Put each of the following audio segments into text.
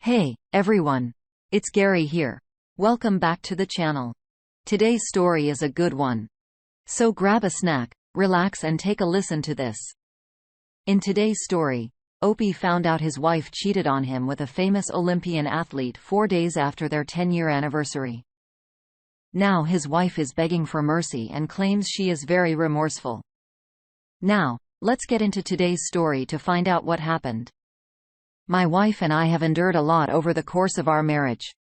Hey, everyone. It's Gary here. Welcome back to the channel. Today's story is a good one. So grab a snack, relax and take a listen to this. In today's story, Opie found out his wife cheated on him with a famous Olympian athlete 4 days after their 10-year anniversary. Now his wife is begging for mercy and claims she is very remorseful. Now, let's get into today's story to find out what happened. My wife and I have endured a lot over the course of our marriage.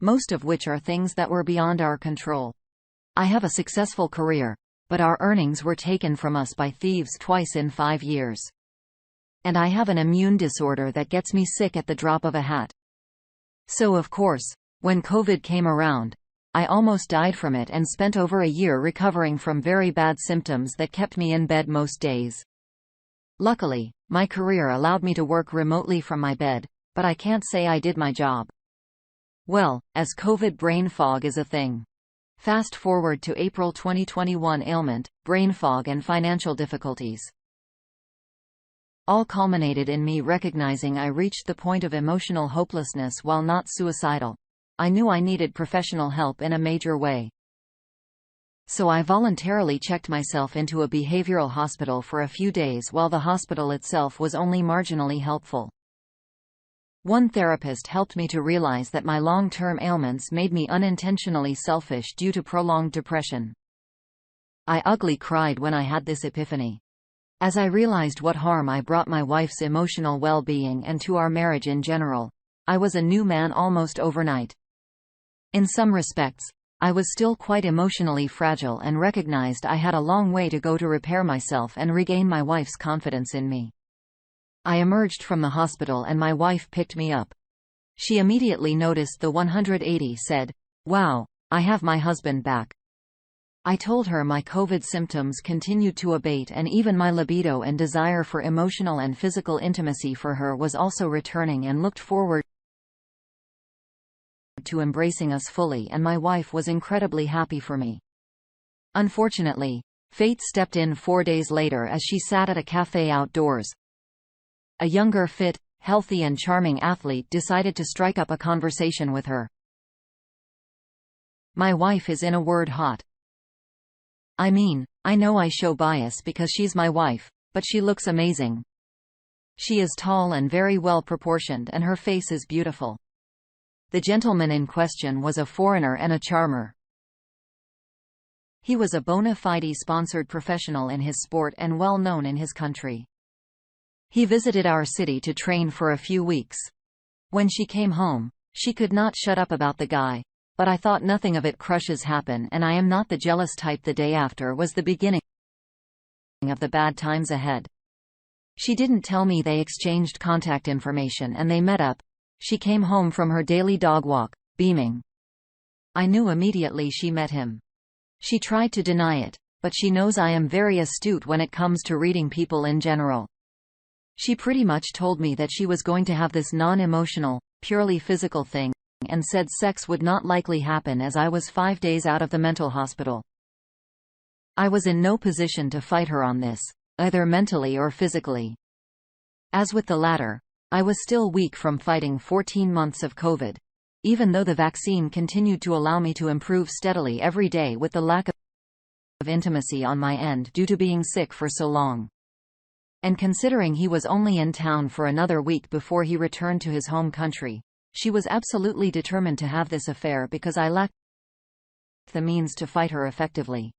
Most of which are things that were beyond our control. I have a successful career, but our earnings were taken from us by thieves twice in 5 years. And I have an immune disorder that gets me sick at the drop of a hat. So of course, when COVID came around, I almost died from it and spent over a year recovering from very bad symptoms that kept me in bed most days. Luckily, my career allowed me to work remotely from my bed, but I can't say I did my job well, as COVID brain fog is a thing. Fast forward to April 2021. Ailment, brain fog and financial difficulties. All culminated in me recognizing I reached the point of emotional hopelessness while not suicidal. I knew I needed professional help in a major way. So I voluntarily checked myself into a behavioral hospital for a few days while the hospital itself was only marginally helpful. One therapist helped me to realize that my long-term ailments made me unintentionally selfish due to prolonged depression. I ugly cried when I had this epiphany. As I realized what harm I brought my wife's emotional well-being and to our marriage in general, I was a new man almost overnight. In some respects, I was still quite emotionally fragile and recognized I had a long way to go to repair myself and regain my wife's confidence in me. I emerged from the hospital and my wife picked me up. She immediately noticed the 180, said, "Wow, I have my husband back." I told her my COVID symptoms continued to abate and even my libido and desire for emotional and physical intimacy for her was also returning and looked forward to embracing us fully, and my wife was incredibly happy for me. Unfortunately, fate stepped in 4 days later as she sat at a cafe outdoors. A younger, fit, healthy and charming athlete decided to strike up a conversation with her. My wife is, in a word, hot. I mean, I know I show bias because she's my wife, but she looks amazing. She is tall and very well proportioned and her face is beautiful. The gentleman in question was a foreigner and a charmer. He was a bona fide sponsored professional in his sport and well known in his country. He visited our city to train for a few weeks. When she came home, she could not shut up about the guy, but I thought nothing of it. Crushes happen and I am not the jealous type. The day after was the beginning of the bad times ahead. She didn't tell me they exchanged contact information and they met up. She came home from her daily dog walk, beaming. I knew immediately she met him. She tried to deny it, but she knows I am very astute when it comes to reading people in general. She pretty much told me that she was going to have this non-emotional, purely physical thing, and said sex would not likely happen as I was 5 days out of the mental hospital. I was in no position to fight her on this, either mentally or physically. As with the latter, I was still weak from fighting 14 months of COVID. Even though the vaccine continued to allow me to improve steadily every day with the lack of intimacy on my end due to being sick for so long. And considering he was only in town for another week before he returned to his home country, she was absolutely determined to have this affair because I lacked the means to fight her effectively.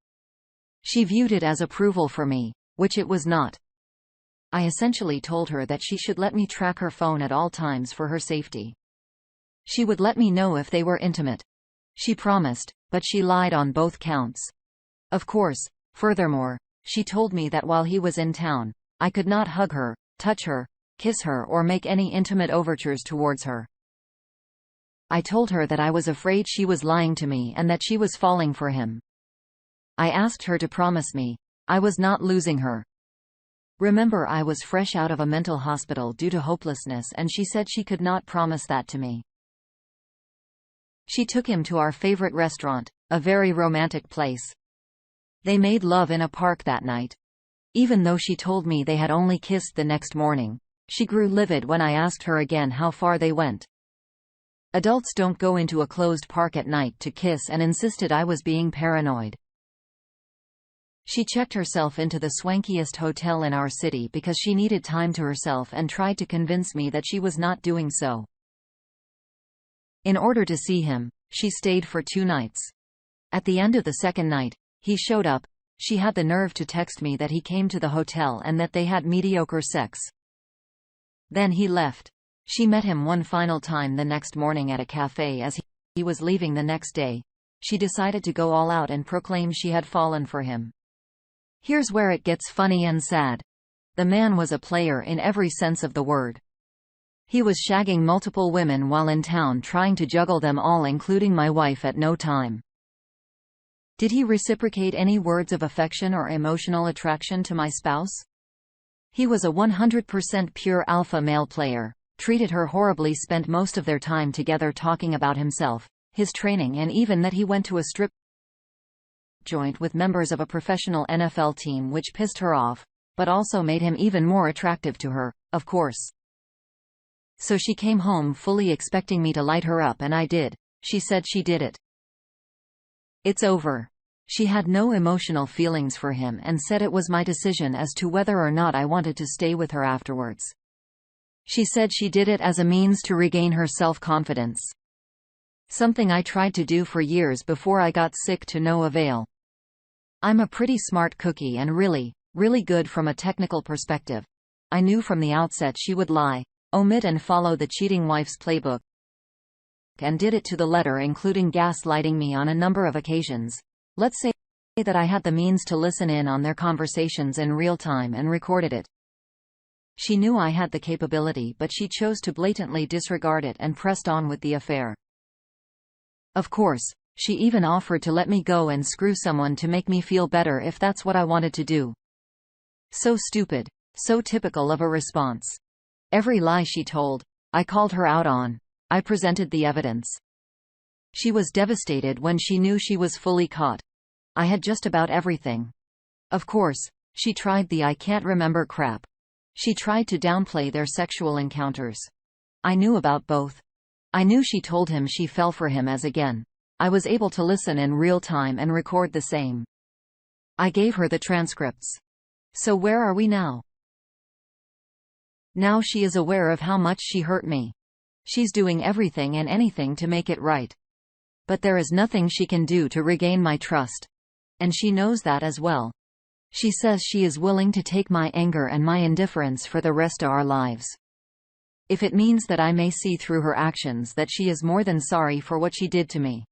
She viewed it as approval for me, which it was not. I essentially told her that she should let me track her phone at all times for her safety. She would let me know if they were intimate. She promised, but she lied on both counts. Of course, furthermore, she told me that while he was in town, I could not hug her, touch her, kiss her or make any intimate overtures towards her. I told her that I was afraid she was lying to me and that she was falling for him. I asked her to promise me I was not losing her. Remember, I was fresh out of a mental hospital due to hopelessness and she said she could not promise that to me. She took him to our favorite restaurant, a very romantic place. They made love in a park that night. Even though she told me they had only kissed the next morning, She grew livid when I asked her again how far they went. Adults don't go into a closed park at night to kiss, and insisted I was being paranoid. She checked herself into the swankiest hotel in our city because she needed time to herself and tried to convince me that she was not doing so. In order to see him, she stayed for 2 nights. At the end of the second night, he showed up. She had the nerve to text me that he came to the hotel and that they had mediocre sex. Then he left. She met him one final time the next morning at a cafe as he was leaving the next day. She decided to go all out and proclaim she had fallen for him. Here's where it gets funny and sad. The man was a player in every sense of the word. He was shagging multiple women while in town, trying to juggle them all, including my wife, at no time. Did he reciprocate any words of affection or emotional attraction to my spouse? He was a 100% pure alpha male player, treated her horribly, spent most of their time together talking about himself, his training, and even that he went to a strip joint with members of a professional NFL team, which pissed her off, but also made him even more attractive to her, of course. So she came home fully expecting me to light her up, and I did. She said she did it. It's over. She had no emotional feelings for him and said it was my decision as to whether or not I wanted to stay with her afterwards. She said she did it as a means to regain her self-confidence. Something I tried to do for years before I got sick, to no avail. I'm a pretty smart cookie and really, really good from a technical perspective. I knew from the outset she would lie, omit and follow the cheating wife's playbook, and did it to the letter, including gaslighting me on a number of occasions. Let's say that I had the means to listen in on their conversations in real time and recorded it. She knew I had the capability, but she chose to blatantly disregard it and pressed on with the affair. Of course, she even offered to let me go and screw someone to make me feel better if that's what I wanted to do. So stupid, so typical of a response. Every lie she told, I called her out on. I presented the evidence. She was devastated when she knew she was fully caught. I had just about everything. Of course, she tried the "I can't remember" crap. She tried to downplay their sexual encounters. I knew about both. I knew she told him she fell for him as again. I was able to listen in real time and record the same. I gave her the transcripts. So where are we now? Now she is aware of how much she hurt me. She's doing everything and anything to make it right. But there is nothing she can do to regain my trust. And she knows that as well. She says she is willing to take my anger and my indifference for the rest of our lives. If it means that I may see through her actions that she is more than sorry for what she did to me.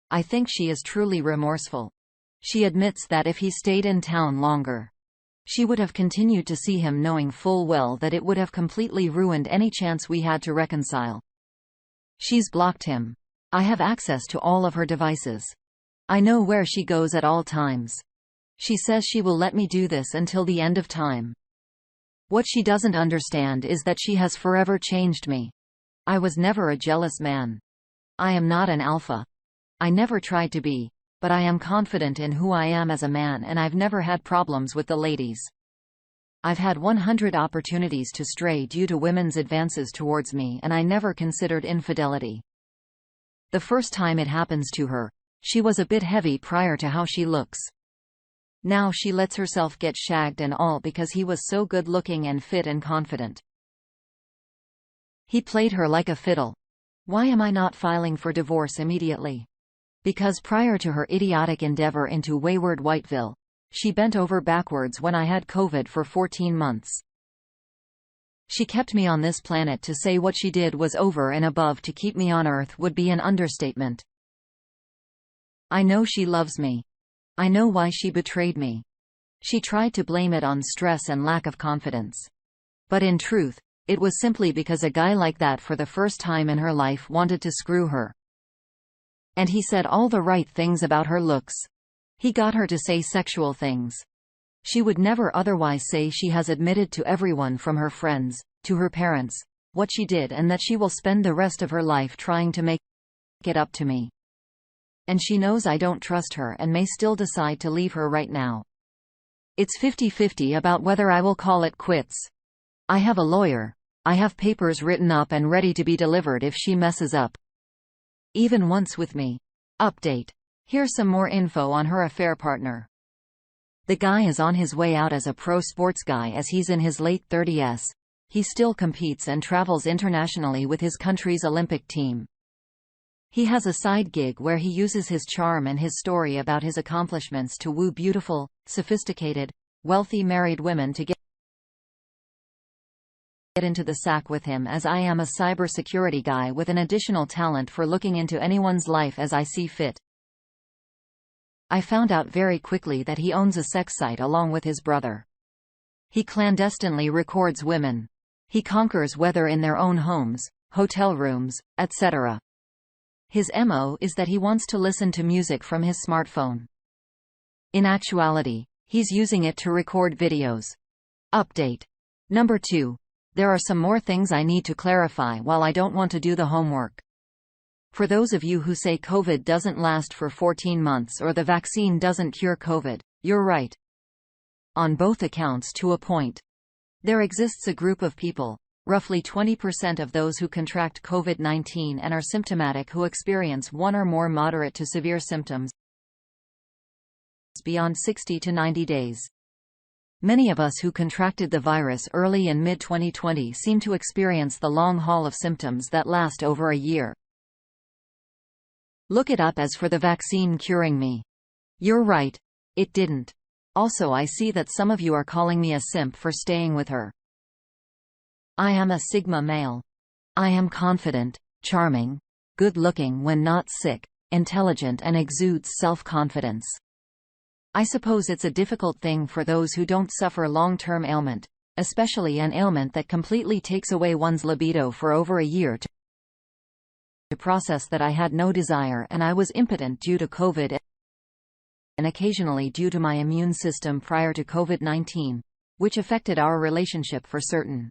I think she is truly remorseful. She admits that if he stayed in town longer, she would have continued to see him, knowing full well that it would have completely ruined any chance we had to reconcile. She's blocked him. I have access to all of her devices. I know where she goes at all times. She says she will let me do this until the end of time. What she doesn't understand is that she has forever changed me. I was never a jealous man. I am not an alpha. I never tried to be, but I am confident in who I am as a man, and I've never had problems with the ladies. I've had 100 opportunities to stray due to women's advances towards me, and I never considered infidelity. The first time it happens to her, she was a bit heavy prior to how she looks. Now she lets herself get shagged and all because he was so good looking and fit and confident. He played her like a fiddle. Why am I not filing for divorce immediately? Because prior to her idiotic endeavor into wayward Whiteville, she bent over backwards when I had COVID for 14 months. She kept me on this planet. To say what she did was over and above to keep me on Earth would be an understatement. I know she loves me. I know why she betrayed me. She tried to blame it on stress and lack of confidence. But in truth, it was simply because a guy like that for the first time in her life wanted to screw her. And he said all the right things about her looks. He got her to say sexual things she would never otherwise say. She has admitted to everyone from her friends, to her parents, what she did, and that she will spend the rest of her life trying to make it up to me. And she knows I don't trust her and may still decide to leave her right now. It's 50-50 about whether I will call it quits. I have a lawyer. I have papers written up and ready to be delivered if she messes up. Even once with me. Update. Here's some more info on her affair partner. The guy is on his way out as a pro sports guy as he's in his late 30s. He still competes and travels internationally with his country's Olympic team. He has a side gig where he uses his charm and his story about his accomplishments to woo beautiful, sophisticated, wealthy married women to get into the sack with him, as I am a cybersecurity guy with an additional talent for looking into anyone's life as I see fit. I found out very quickly that he owns a sex site along with his brother. He clandestinely records women. He conquers whether in their own homes, hotel rooms, etc. His MO is that he wants to listen to music from his smartphone. In actuality, he's using it to record videos. Update. Number 2. There are some more things I need to clarify while I don't want to do the homework. For those of you who say COVID doesn't last for 14 months or the vaccine doesn't cure COVID, you're right. On both accounts to a point. There exists a group of people, roughly 20% of those who contract COVID-19 and are symptomatic, who experience one or more moderate to severe symptoms beyond 60 to 90 days. Many of us who contracted the virus early in mid-2020 seem to experience the long haul of symptoms that last over a year. Look it up. As for the vaccine curing me, you're right, it didn't. Also, I see that some of you are calling me a simp for staying with her. I am a Sigma male. I am confident, charming, good-looking when not sick, intelligent and exudes self-confidence. I suppose it's a difficult thing for those who don't suffer long-term ailment, especially an ailment that completely takes away one's libido for over a year, to process that I had no desire and I was impotent due to COVID and occasionally due to my immune system prior to COVID-19, which affected our relationship for certain.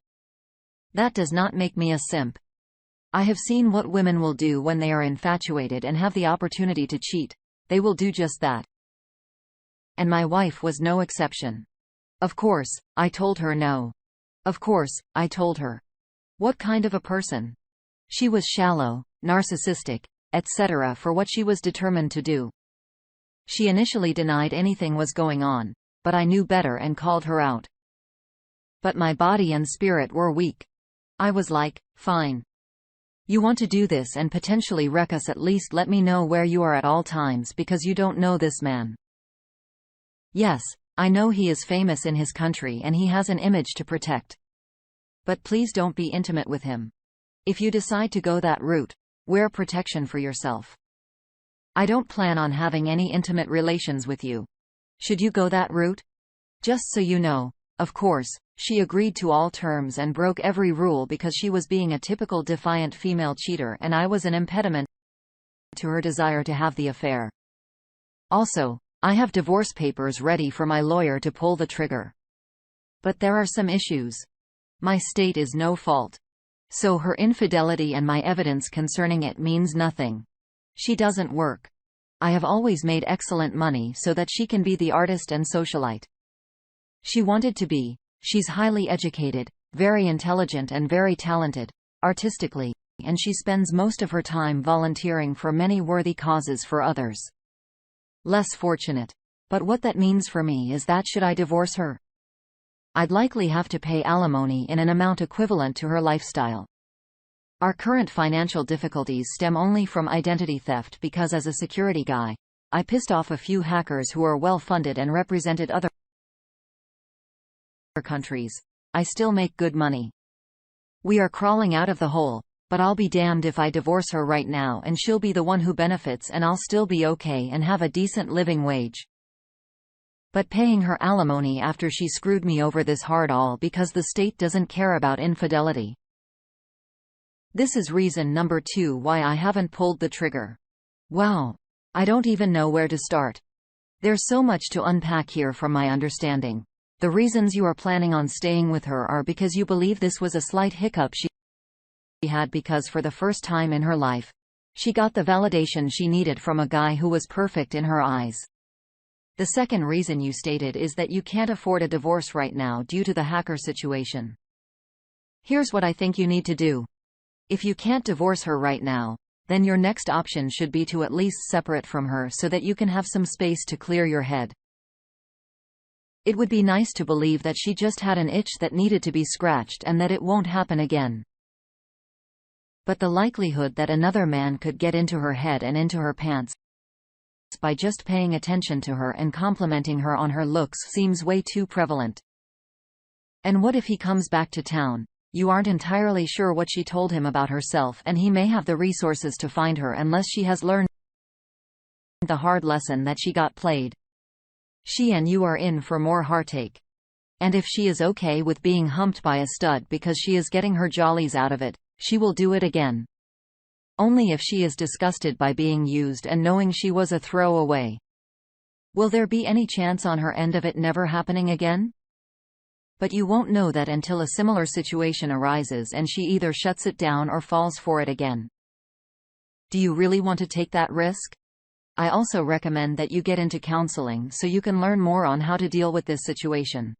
That does not make me a simp. I have seen what women will do when they are infatuated and have the opportunity to cheat. They will do just that. And my wife was no exception. Of course, I told her no. Of course, I told her. What kind of a person? She was shallow, narcissistic, etc. for what she was determined to do. She initially denied anything was going on, but I knew better and called her out. But my body and spirit were weak. I was like, fine. You want to do this and potentially wreck us, at least let me know where you are at all times, because you don't know this man. Yes, I know he is famous in his country and he has an image to protect. But please don't be intimate with him. If you decide to go that route, wear protection for yourself. I don't plan on having any intimate relations with you. Should you go that route? Just so you know, of course, she agreed to all terms and broke every rule because she was being a typical defiant female cheater and I was an impediment to her desire to have the affair. Also, I have divorce papers ready for my lawyer to pull the trigger. But there are some issues. My state is no fault. So her infidelity and my evidence concerning it means nothing. She doesn't work. I have always made excellent money so that she can be the artist and socialite she wanted to be. She's highly educated, very intelligent and very talented, artistically, and she spends most of her time volunteering for many worthy causes for others. Less fortunate. But what that means for me is that should I divorce her, I'd likely have to pay alimony in an amount equivalent to her lifestyle. Our current financial difficulties stem only from identity theft because as a security guy, I pissed off a few hackers who are well-funded and represented other countries. I still make good money. We are crawling out of the hole, but I'll be damned if I divorce her right now and she'll be the one who benefits and I'll still be okay and have a decent living wage. But paying her alimony after she screwed me over this hard all because the state doesn't care about infidelity. This is reason number 2 why I haven't pulled the trigger. Wow. I don't even know where to start. There's so much to unpack here from my understanding. The reasons you are planning on staying with her are because you believe this was a slight hiccup she had because for the first time in her life, she got the validation she needed from a guy who was perfect in her eyes. The second reason you stated is that you can't afford a divorce right now due to the hacker situation. Here's what I think you need to do. If you can't divorce her right now, then your next option should be to at least separate from her so that you can have some space to clear your head. It would be nice to believe that she just had an itch that needed to be scratched and that it won't happen again. But the likelihood that another man could get into her head and into her pants by just paying attention to her and complimenting her on her looks seems way too prevalent. And what if he comes back to town? You aren't entirely sure what she told him about herself, and he may have the resources to find her unless she has learned the hard lesson that she got played. She and you are in for more heartache. And if she is okay with being humped by a stud because she is getting her jollies out of it, she will do it again. Only if she is disgusted by being used and knowing she was a throwaway. Will there be any chance on her end of it never happening again? But you won't know that until a similar situation arises and she either shuts it down or falls for it again. Do you really want to take that risk? I also recommend that you get into counseling so you can learn more on how to deal with this situation.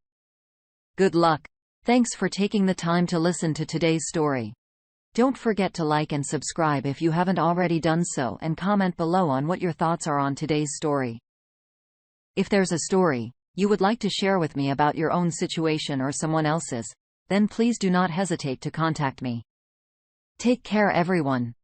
Good luck. Thanks for taking the time to listen to today's story. Don't forget to like and subscribe if you haven't already done so, and comment below on what your thoughts are on today's story. If there's a story you would like to share with me about your own situation or someone else's, then please do not hesitate to contact me. Take care, everyone.